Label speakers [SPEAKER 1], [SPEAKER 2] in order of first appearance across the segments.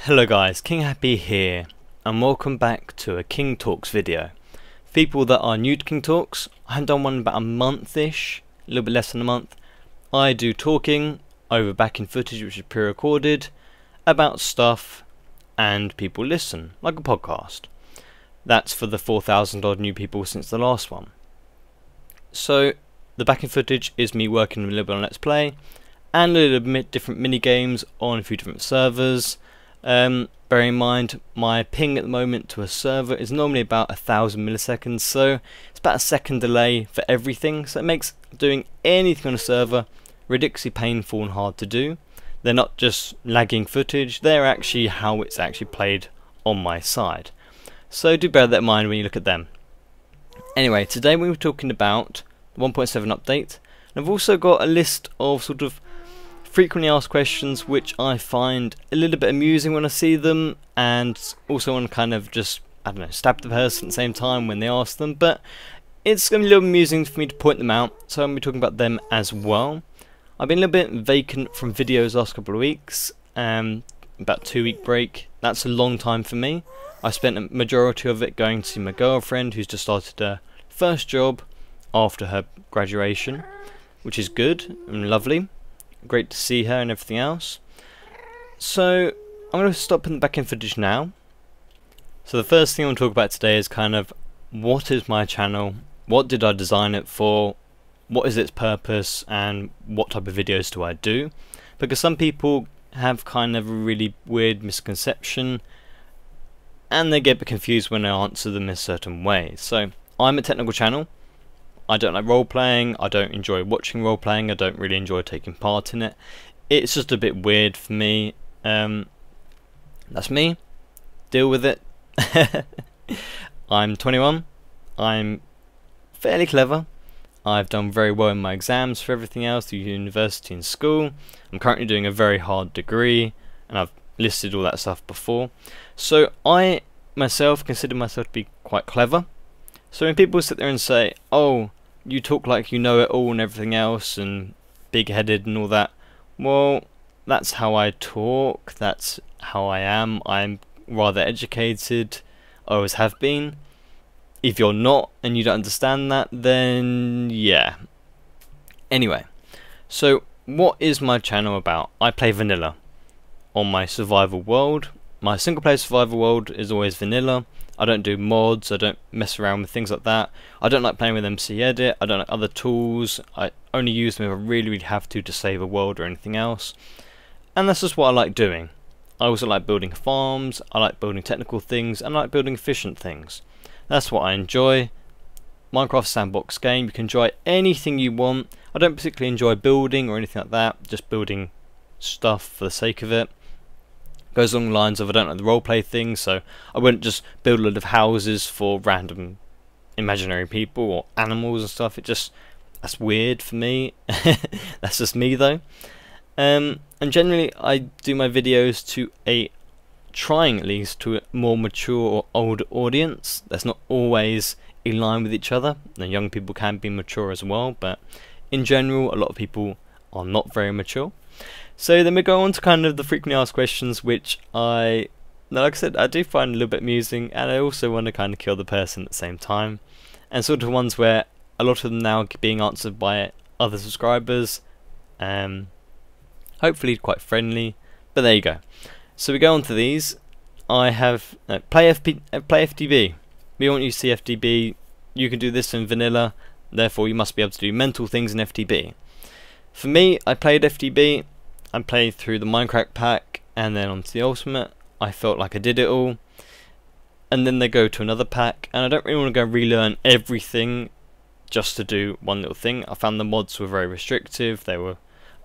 [SPEAKER 1] Hello guys, King Happy here, and welcome back to a King Talks video. For people that are new to King Talks, I haven't done one in about a month-ish, a little bit less than a month. I do talking over backing footage which is pre-recorded about stuff, and people listen, like a podcast. That's for the 4,000 odd new people since the last one. So, the backing footage is me working a little bit on Let's Play, and a little bit different mini-games on a few different servers. Bear in mind, my ping at the moment to a server is normally about 1,000 milliseconds, so it's about a second delay for everything, so it makes doing anything on a server ridiculously painful and hard to do. They're not just lagging footage, they're actually how it's actually played on my side. So do bear that in mind when you look at them. Anyway, today we were talking about the 1.7 update, and I've also got a list of sort of frequently asked questions which I find a little bit amusing when I see them, and also want to kind of just, I don't know, stab the person at the same time when they ask them, but it's going to be a little amusing for me to point them out, so I'm going to be talking about them as well. I've been a little bit vacant from videos last couple of weeks, about 2-week break. That's a long time for me. I spent a majority of it going to see my girlfriend who's just started her first job after her graduation, which is good and lovely. Great to see her and everything else. So I'm going to stop in the back end footage now. So the first thing I want to talk about today is kind of what is my channel, what did I design it for, what is its purpose, and what type of videos do I do, because some people have kind of a really weird misconception and they get a bit confused when I answer them in a certain way. So I'm a technical channel. I don't like role-playing, I don't enjoy watching role-playing, I don't really enjoy taking part in it. It's just a bit weird for me. That's me. Deal with it. I'm 21. I'm fairly clever. I've done very well in my exams for everything else through university and school. I'm currently doing a very hard degree, and I've listed all that stuff before. So I myself consider myself to be quite clever. So when people sit there and say, oh, you talk like you know it all and everything else and big-headed and all that, well, that's how I talk, that's how I am. I'm rather educated, I always have been. If you're not and you don't understand that, then yeah. Anyway, so what is my channel about? I play vanilla on my survival world. My single player survival world is always vanilla. I don't do mods, I don't mess around with things like that. I don't like playing with MC Edit, I don't like other tools. I only use them if I really have to save a world or anything else. And that's just what I like doing. I also like building farms, I like building technical things, and I like building efficient things. That's what I enjoy. Minecraft sandbox game, you can enjoy anything you want. I don't particularly enjoy building or anything like that, just building stuff for the sake of it. Goes along the lines of I don't like the roleplay thing, so I wouldn't just build a lot of houses for random imaginary people or animals and stuff. That's weird for me. That's just me though. And generally I do my videos to trying at least to a more mature or older audience. That's not always in line with each other. Now, young people can be mature as well, but in general a lot of people are not very mature. So then we go on to kind of the frequently asked questions, which like I said, I do find a little bit amusing, and I also want to kind of kill the person at the same time. And sort of ones where a lot of them now are being answered by other subscribers, hopefully quite friendly, but there you go. So we go on to these. I have play FTB. We want you to see FTB. You can do this in vanilla, therefore you must be able to do mental things in FTB. For me, I played FTB. I played through the Minecraft pack and then onto the Ultimate. I felt like I did it all. And then they go to another pack, and I don't really want to go relearn everything just to do one little thing. I found the mods were very restrictive.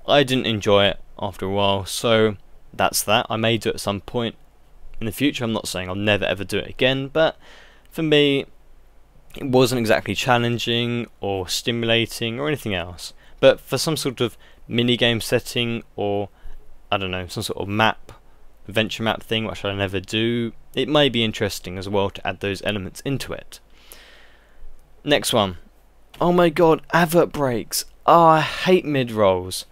[SPEAKER 1] I didn't enjoy it after a while, so that's that. I may do it at some point in the future. I'm not saying I'll never ever do it again, but for me it wasn't exactly challenging or stimulating or anything else. But for some sort of mini-game setting, or I don't know, some sort of map, adventure map thing, which I never do, it may be interesting as well to add those elements into it. Next one. Oh my god, advert breaks. Oh, I hate mid-rolls.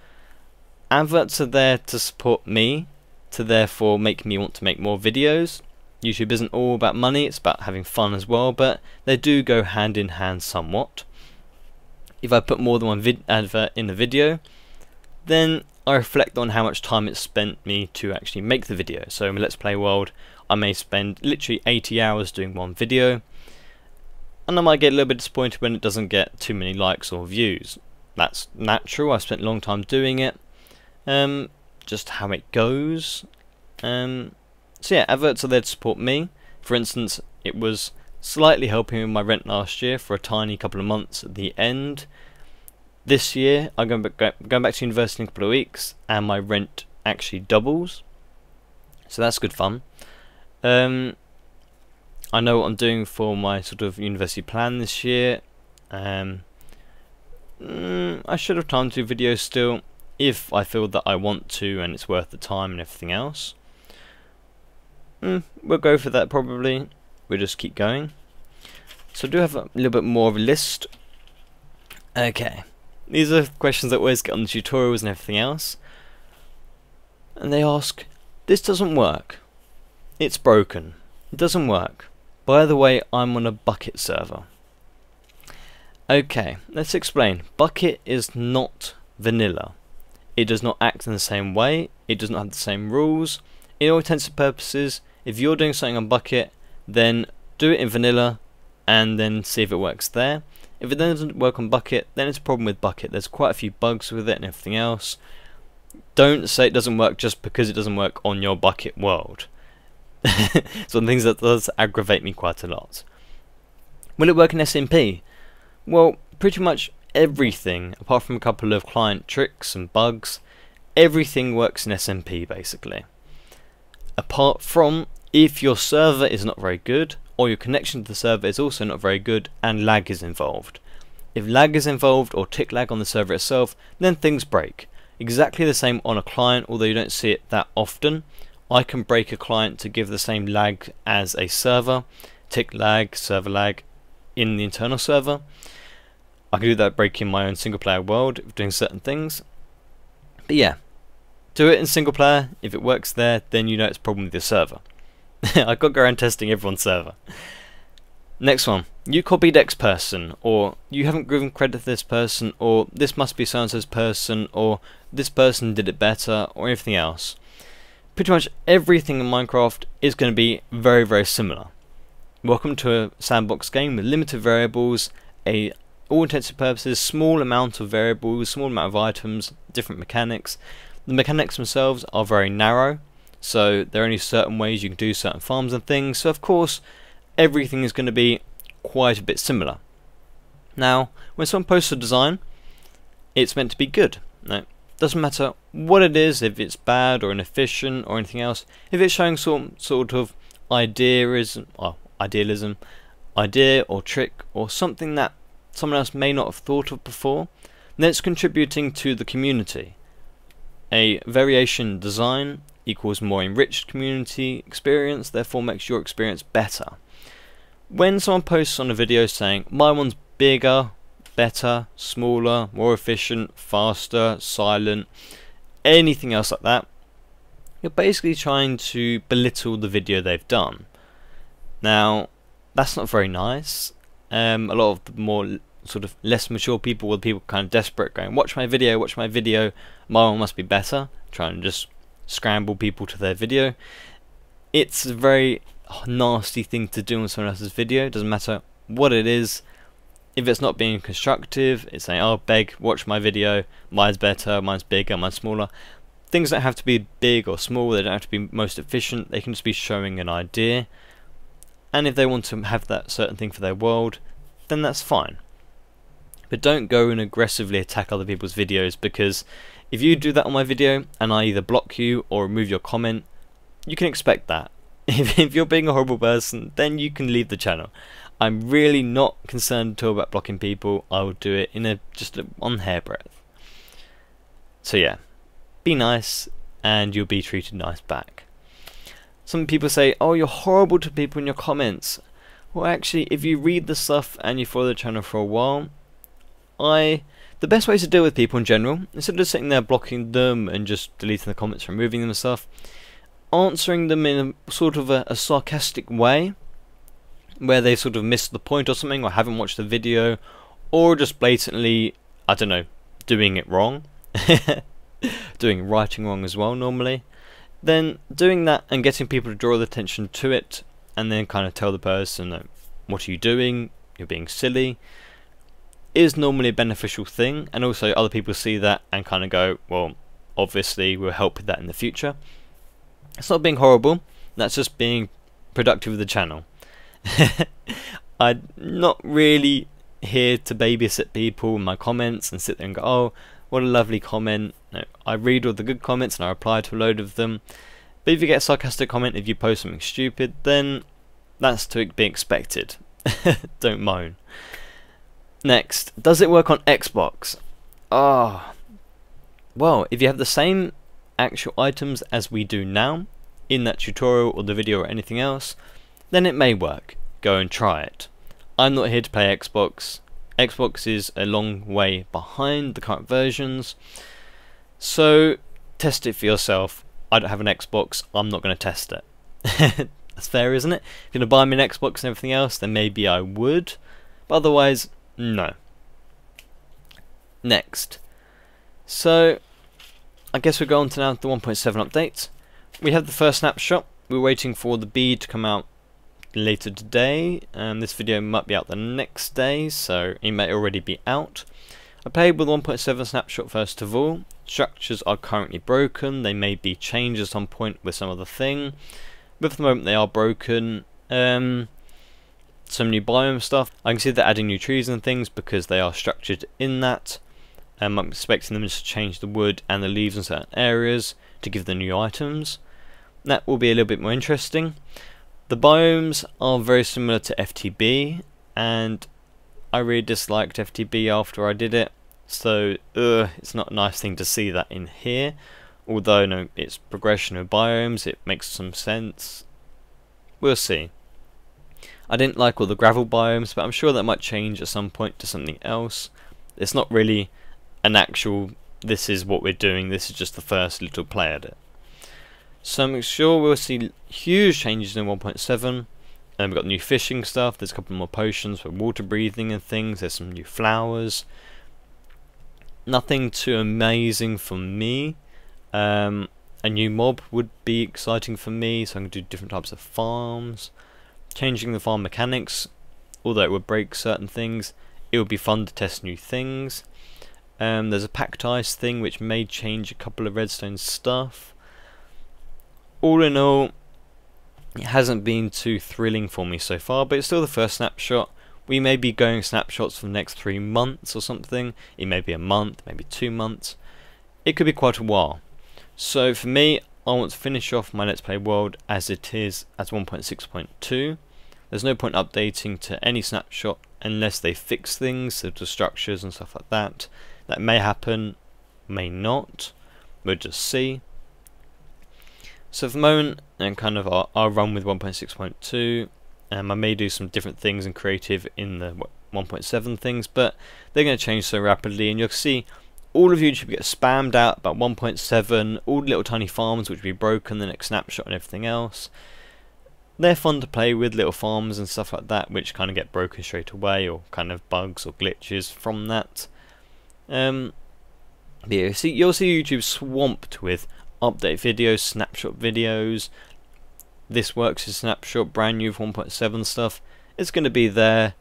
[SPEAKER 1] Adverts are there to support me to therefore make me want to make more videos. YouTube isn't all about money, it's about having fun as well, but they do go hand in hand somewhat. If I put more than one advert in a video, then I reflect on how much time it's spent me to actually make the video. So in Let's Play World, I may spend literally 80 hours doing one video, and I might get a little bit disappointed when it doesn't get too many likes or views. That's natural, I've spent a long time doing it, just how it goes. So yeah, adverts are there to support me. For instance, it was slightly helping with my rent last year for a tiny couple of months at the end. This year, I'm going back to university in a couple of weeks, and my rent actually doubles. So that's good fun. I know what I'm doing for my sort of university plan this year. I should have time to do videos still, if I feel that I want to and it's worth the time and everything else. We'll go for that probably. We'll just keep going. So I do have a little bit more of a list. Okay, these are questions that I always get on the tutorials and everything else. And they ask, this doesn't work. It's broken. It doesn't work. By the way, I'm on a Bucket server. Okay, let's explain. Bucket is not vanilla. It does not act in the same way. It does not have the same rules. In all intents and purposes, if you're doing something on Bucket, then do it in vanilla and then see if it works there. If it then doesn't work on Bucket, then it's a problem with Bucket. There's quite a few bugs with it and everything else. Don't say it doesn't work just because it doesn't work on your Bucket world. Some things that does aggravate me quite a lot. Will it work in SMP? Well, pretty much everything, apart from a couple of client tricks and bugs, everything works in SMP basically. Apart from if your server is not very good, or your connection to the server is also not very good and lag is involved. If lag is involved or tick lag on the server itself, then things break. Exactly the same on a client, although you don't see it that often. I can break a client to give the same lag as a server, tick lag, server lag in the internal server. I can do that breaking my own single player world doing certain things. But yeah, do it in single player. If it works there, then you know it's a problem with your server. I got to go around testing everyone's server. Next one, you copied X person, or you haven't given credit to this person, or this must be so and so's person, or this person did it better, or anything else. Pretty much everything in Minecraft is going to be very, very similar. Welcome to a sandbox game with limited variables, all intents and purposes, small amount of variables, small amount of items, different mechanics. The mechanics themselves are very narrow, so there are only certain ways you can do certain farms and things, so of course everything is going to be quite a bit similar. Now, when someone posts a design, it's meant to be good. No, doesn't matter what it is, if it's bad or inefficient or anything else. If it's showing sort of idealism, idea or trick or something that someone else may not have thought of before, then it's contributing to the community. A variation design equals more enriched community experience, therefore makes your experience better. When someone posts on a video saying, my one's bigger, better, smaller, more efficient, faster, silent, anything else like that, you're basically trying to belittle the video they've done. Now, that's not very nice. A lot of the more sort of less mature people, or people kind of desperate, going, watch my video, my one must be better, trying to just scramble people to their video. It's a very nasty thing to do on someone else's video. It doesn't matter what it is. If it's not being constructive, it's saying, oh, beg, watch my video, mine's better, mine's bigger, mine's smaller. Things don't have to be big or small, they don't have to be most efficient, they can just be showing an idea. And if they want to have that certain thing for their world, then that's fine. But don't go and aggressively attack other people's videos, because if you do that on my video and I either block you or remove your comment, you can expect that. If you're being a horrible person, then you can leave the channel. I'm really not concerned at all about blocking people. I will do it in just on hairbreadth. So yeah, be nice and you'll be treated nice back. Some people say, oh, you're horrible to people in your comments. Well, actually, if you read the stuff and you follow the channel for a while, the best way to deal with people in general, instead of just sitting there blocking them and just deleting the comments, removing them and stuff, answering them in a sort of a sarcastic way, where they sort of missed the point or something, or haven't watched the video, or just blatantly, I don't know, doing it wrong, doing writing wrong as well normally, then doing that and getting people to draw the attention to it, and then kind of tell the person, what are you doing, you're being silly, is normally a beneficial thing. And also other people see that and kind of go, well, obviously we'll help with that in the future. It's not being horrible, that's just being productive with the channel. I'm not really here to babysit people in my comments and sit there and go, oh, what a lovely comment. No, I read all the good comments and I reply to a load of them. But if you get a sarcastic comment, if you post something stupid, then that's to be expected. Don't moan. Next, does it work on Xbox? Well, if you have the same actual items as we do now in that tutorial or the video or anything else, then it may work. Go and try it. I'm not here to play Xbox. Xbox is a long way behind the current versions, so test it for yourself. I don't have an Xbox, I'm not going to test it. That's fair, isn't it? If you're going to buy me an Xbox and everything else, then maybe I would, but otherwise, no. Next, so I guess we'll go on to now the 1.7 update. We have the first snapshot. We're waiting for the beta to come out later today. This video might be out the next day, so it may already be out. I played with 1.7 snapshot first of all. Structures are currently broken. They may be changed at some point with some other thing, but for the moment they are broken. Some new biome stuff. I can see they're adding new trees and things because they are structured in that. I'm expecting them to change the wood and the leaves in certain areas to give them new items. That will be a little bit more interesting. The biomes are very similar to FTB, and I really disliked FTB after I did it, so it's not a nice thing to see that in here. Although no, it's progression of biomes, it makes some sense. We'll see. I didn't like all the gravel biomes, but I'm sure that might change at some point to something else. It's not really an actual, this is what we're doing, this is just the first little play at it. So I'm sure we'll see huge changes in 1.7. We've got new fishing stuff, there's a couple more potions for water breathing and things, there's some new flowers. Nothing too amazing for me. A new mob would be exciting for me, so I can do different types of farms. Changing the farm mechanics, although it would break certain things, it would be fun to test new things. There's a packed ice thing which may change a couple of redstone stuff. All in all, it hasn't been too thrilling for me so far, but it's still the first snapshot. We may be going snapshots for the next 3 months or something. It may be a month, maybe 2 months. It could be quite a while. So for me, I want to finish off my Let's Play world as it is as 1.6.2. There's no point updating to any snapshot unless they fix things, such as structures and stuff like that. That may happen, may not. We'll just see. So for the moment, and kind of I'll run with 1.6.2. I may do some different things in creative in the 1.7 things, but they're going to change so rapidly, and you'll see all of YouTube get spammed out about 1.7, all the little tiny farms which will be broken, the next snapshot and everything else. They're fun to play with, little farms and stuff like that, which kind of get broken straight away, or kind of bugs or glitches from that. But yeah, you'll see YouTube swamped with update videos, snapshot videos. This works as snapshot, brand new 1.7 stuff. It's going to be there.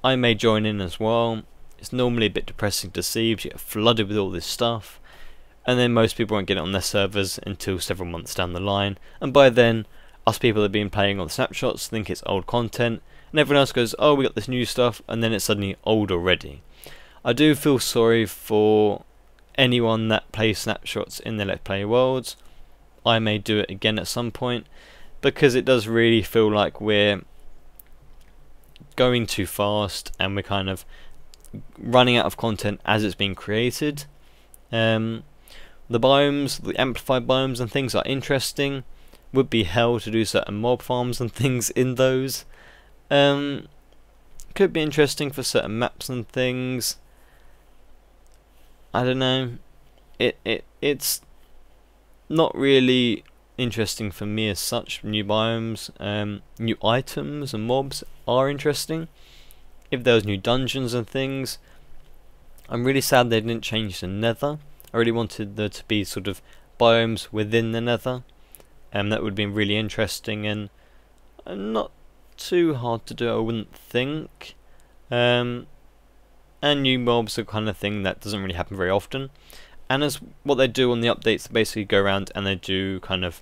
[SPEAKER 1] I may join in as well. It's normally a bit depressing to see if you get flooded with all this stuff, and then most people won't get it on their servers until several months down the line, and by then us people that have been playing on the snapshots think it's old content, and everyone else goes, oh, we got this new stuff, and then it's suddenly old already. I do feel sorry for anyone that plays snapshots in the Let's Play worlds. I may do it again at some point, because it does really feel like we're going too fast and we're kind of running out of content as it's being created. The biomes, the amplified biomes and things are interesting. Would be hell to do certain mob farms and things in those. Could be interesting for certain maps and things. I don't know. It's not really interesting for me as such. New biomes, new items and mobs are interesting. If there was new dungeons and things. I'm really sad they didn't change the nether. I really wanted there to be sort of biomes within the nether. That would have been really interesting and not too hard to do, I wouldn't think. And new mobs are the kind of thing that doesn't really happen very often. And as what they do on the updates, they basically go around and they do kind of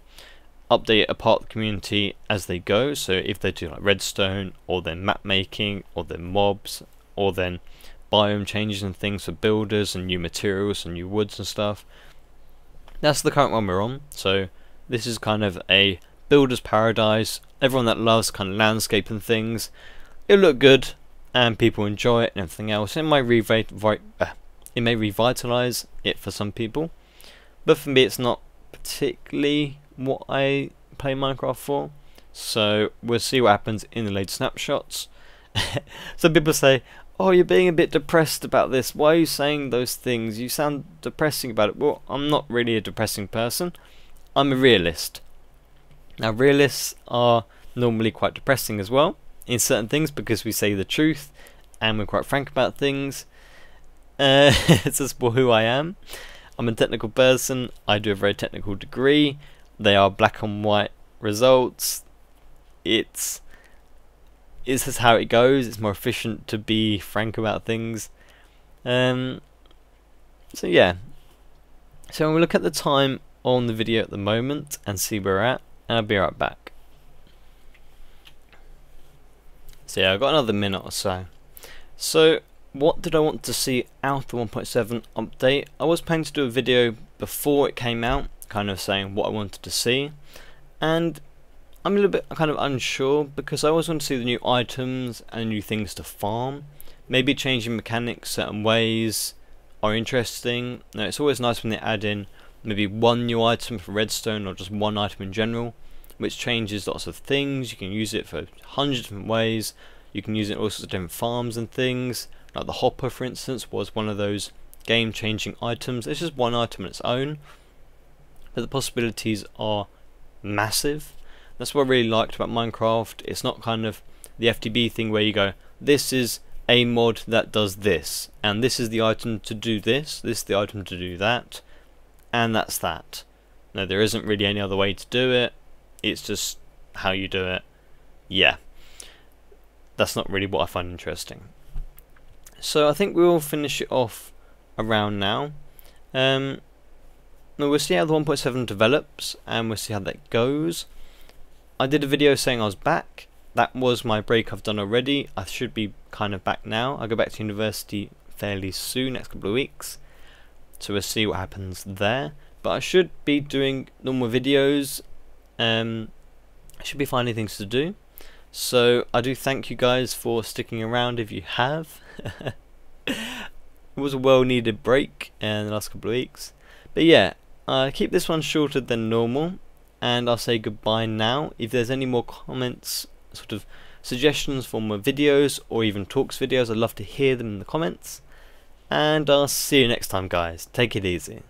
[SPEAKER 1] update a part of the community as they go. So if they do like redstone, or then map making, or then mobs, or then biome changes and things for builders and new materials and new woods and stuff. That's the current one we're on. So this is kind of a builder's paradise. Everyone that loves kind of landscape and things, it'll look good and people enjoy it and everything else. It may revitalize it for some people, but for me it's not particularly what I play Minecraft for. So we'll see what happens in the latest snapshots. Some people say, oh, you're being a bit depressed about this, why are you saying those things, you sound depressing about it. Well, I'm not really a depressing person, I'm a realist. Now realists are normally quite depressing as well in certain things, because we say the truth and we're quite frank about things. It's just who I am. I'm a technical person, I do a very technical degree, they are black and white results. It's just how it goes. It's more efficient to be frank about things. So yeah. So we'll look at the time on the video at the moment and see where we're at, and I'll be right back. So yeah, I've got another minute or so. So what did I want to see out the 1.7 update? I was planning to do a video before it came out, kind of saying what I wanted to see, and I'm a little bit kind of unsure, because I always want to see the new items and new things to farm. Maybe changing mechanics certain ways are interesting. Now, it's always nice when they add in maybe one new item for redstone, or just one item in general, which changes lots of things. You can use it for hundreds of different ways. You can use it in all sorts of different farms and things. Like the hopper, for instance, was one of those game-changing items. It's just one item on its own, but the possibilities are massive. That's what I really liked about Minecraft. It's not kind of the FTB thing where you go, this is a mod that does this, and this is the item to do this is the item to do that, and that's that. No, there isn't really any other way to do it. It's just how you do it. Yeah. That's not really what I find interesting. So I think we'll finish it off around now. We'll see how the 1.7 develops, and we'll see how that goes. I did a video saying I was back. That was my break I've done already. I should be kind of back now. I'll go back to university fairly soon, next couple of weeks. So we'll see what happens there. But I should be doing normal videos. I should be finding things to do. So I do thank you guys for sticking around if you have. It was a well needed break in the last couple of weeks. But yeah, keep this one shorter than normal. And I'll say goodbye now. If there's any more comments, sort of suggestions for more videos, or even talks videos, I'd love to hear them in the comments. And I'll see you next time, guys. Take it easy.